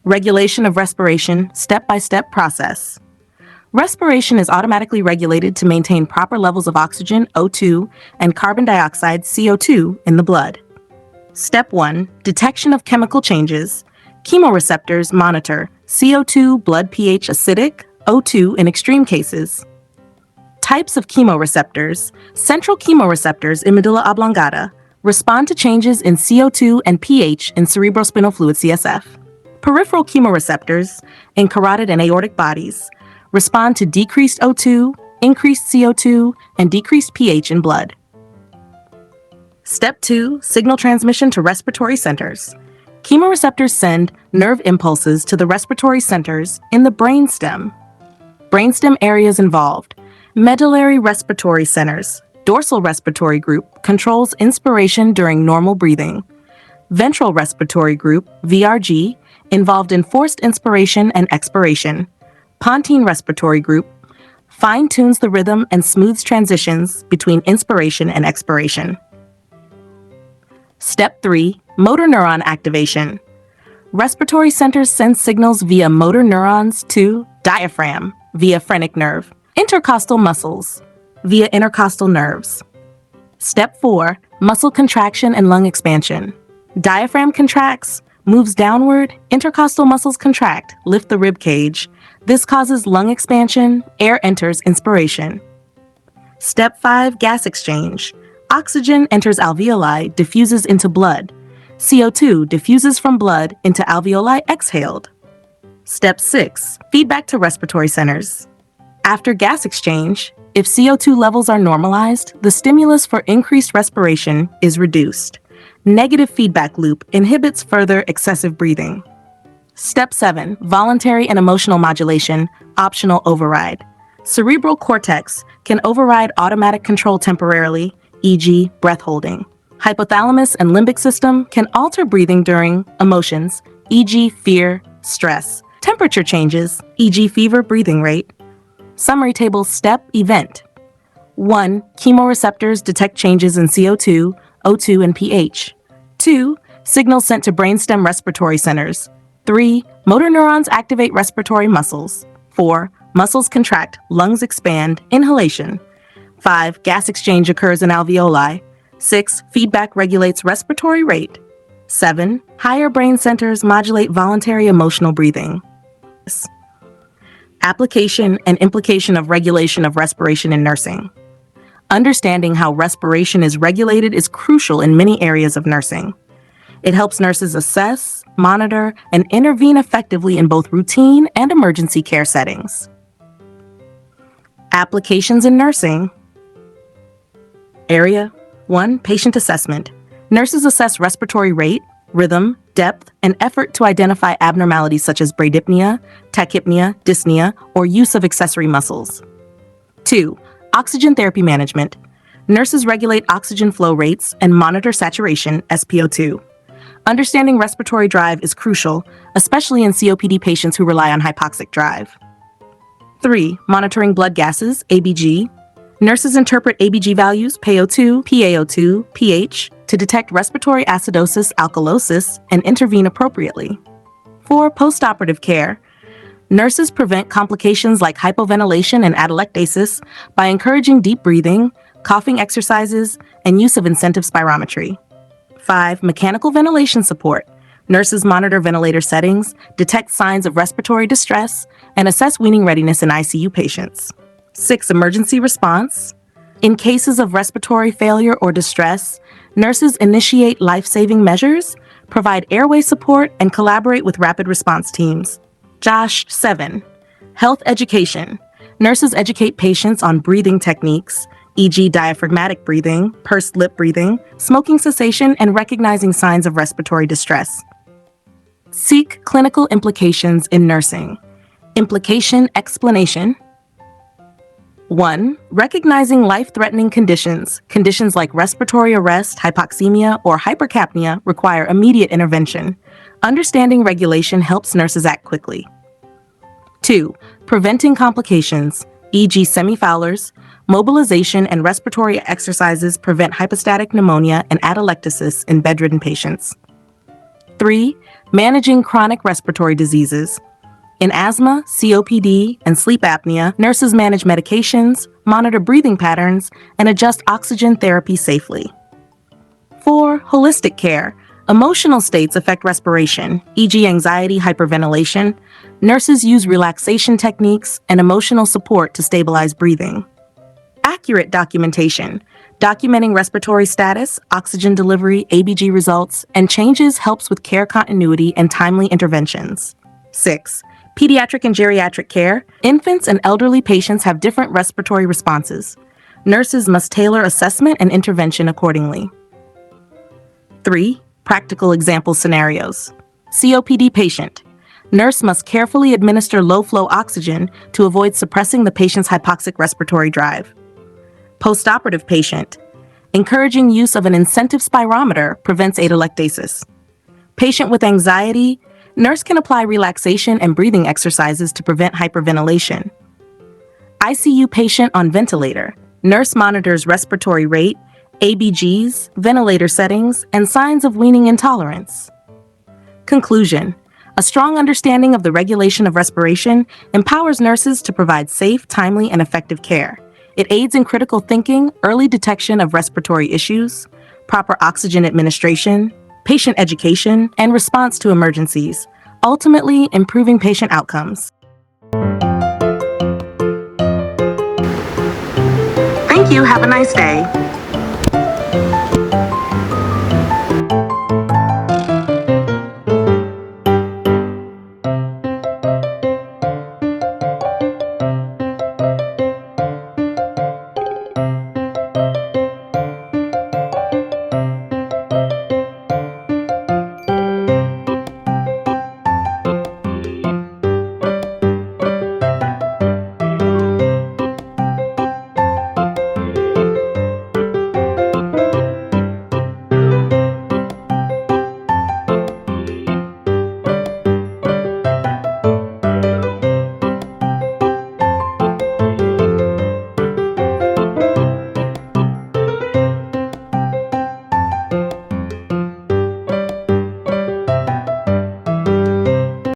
Regulation of respiration, step-by-step process. Respiration is automatically regulated to maintain proper levels of oxygen, O2, and carbon dioxide, CO2, in the blood. Step 1. Detection of chemical changes. Chemoreceptors monitor CO2, blood pH acidic, O2 in extreme cases. Types of chemoreceptors. Central chemoreceptors in medulla oblongata respond to changes in CO2 and pH in cerebrospinal fluid CSF. Peripheral chemoreceptors in carotid and aortic bodies respond to decreased O2, increased CO2, and decreased pH in blood. Step 2. Signal transmission to respiratory centers. Chemoreceptors send nerve impulses to the respiratory centers in the brainstem. Brainstem areas involved: medullary respiratory centers. Dorsal respiratory group controls inspiration during normal breathing. Ventral respiratory group, VRG, involved in forced inspiration and expiration. Pontine respiratory group fine-tunes the rhythm and smooths transitions between inspiration and expiration. Step 3. Motor neuron activation. Respiratory centers send signals via motor neurons to diaphragm via phrenic nerve, intercostal muscles via intercostal nerves. Step 4. Muscle contraction and lung expansion. Diaphragm contracts, moves downward, intercostal muscles contract, lift the rib cage. This causes lung expansion, air enters inspiration. Step 5. Gas exchange. Oxygen enters alveoli, diffuses into blood. CO2 diffuses from blood into alveoli exhaled. Step 6. Feedback to respiratory centers. After gas exchange, if CO2 levels are normalized, the stimulus for increased respiration is reduced. Negative feedback loop inhibits further excessive breathing. Step 7. Voluntary and emotional modulation, optional override. Cerebral cortex can override automatic control temporarily, e.g., breath holding. Hypothalamus and limbic system can alter breathing during emotions, e.g., fear, stress. Temperature changes, e.g., fever, breathing rate. Summary table step event. 1. Chemoreceptors detect changes in CO2, O2, and pH. 2. Signals sent to brainstem respiratory centers. 3. Motor neurons activate respiratory muscles. 4. Muscles contract, lungs expand, inhalation. 5. Gas exchange occurs in alveoli. 6. Feedback regulates respiratory rate. 7. Higher brain centers modulate voluntary emotional breathing. Application and implication of regulation of respiration in nursing. Understanding how respiration is regulated is crucial in many areas of nursing. It helps nurses assess, monitor, and intervene effectively in both routine and emergency care settings. Applications in nursing. Area 1. Patient assessment. Nurses assess respiratory rate, rhythm, depth, and effort to identify abnormalities such as bradypnea, tachypnea, dyspnea, or use of accessory muscles. 2. Oxygen therapy management. Nurses regulate oxygen flow rates and monitor saturation, SpO2. Understanding respiratory drive is crucial, especially in COPD patients who rely on hypoxic drive. 3. Monitoring blood gases, ABG. Nurses interpret ABG values, PaO2, PaO2, pH, to detect respiratory acidosis, alkalosis, and intervene appropriately. 4. Postoperative care. Nurses prevent complications like hypoventilation and atelectasis by encouraging deep breathing, coughing exercises, and use of incentive spirometry. 5. Mechanical ventilation support. Nurses monitor ventilator settings, detect signs of respiratory distress, and assess weaning readiness in ICU patients. 6. Emergency response. In cases of respiratory failure or distress, nurses initiate life-saving measures, provide airway support, and collaborate with rapid response teams. JOSH 7. Health education. Nurses educate patients on breathing techniques, e.g. diaphragmatic breathing, pursed lip breathing, smoking cessation, and recognizing signs of respiratory distress. Seek clinical implications in nursing. Implication explanation. 1. Recognizing life-threatening conditions. Conditions like respiratory arrest, hypoxemia, or hypercapnia require immediate intervention. Understanding regulation helps nurses act quickly. 2. Preventing complications, e.g. semi-Fowlers, mobilization and respiratory exercises prevent hypostatic pneumonia and atelectasis in bedridden patients. 3. Managing chronic respiratory diseases. In asthma, COPD, and sleep apnea, nurses manage medications, monitor breathing patterns, and adjust oxygen therapy safely. 4. Holistic care. Emotional states affect respiration, e.g. anxiety, hyperventilation. Nurses use relaxation techniques and emotional support to stabilize breathing. Accurate documentation. Documenting respiratory status, oxygen delivery, ABG results, and changes helps with care continuity and timely interventions. 6. Pediatric and geriatric care. Infants and elderly patients have different respiratory responses. Nurses must tailor assessment and intervention accordingly. 3. Practical example scenarios. COPD patient. Nurse must carefully administer low-flow oxygen to avoid suppressing the patient's hypoxic respiratory drive. Postoperative patient. Encouraging use of an incentive spirometer prevents atelectasis. Patient with anxiety. Nurse can apply relaxation and breathing exercises to prevent hyperventilation. ICU patient on ventilator. Nurse monitors respiratory rate, ABGs, ventilator settings, and signs of weaning intolerance. Conclusion. A strong understanding of the regulation of respiration empowers nurses to provide safe, timely, and effective care. It aids in critical thinking, early detection of respiratory issues, proper oxygen administration, patient education, and response to emergencies, ultimately improving patient outcomes. Thank you. Have a nice day.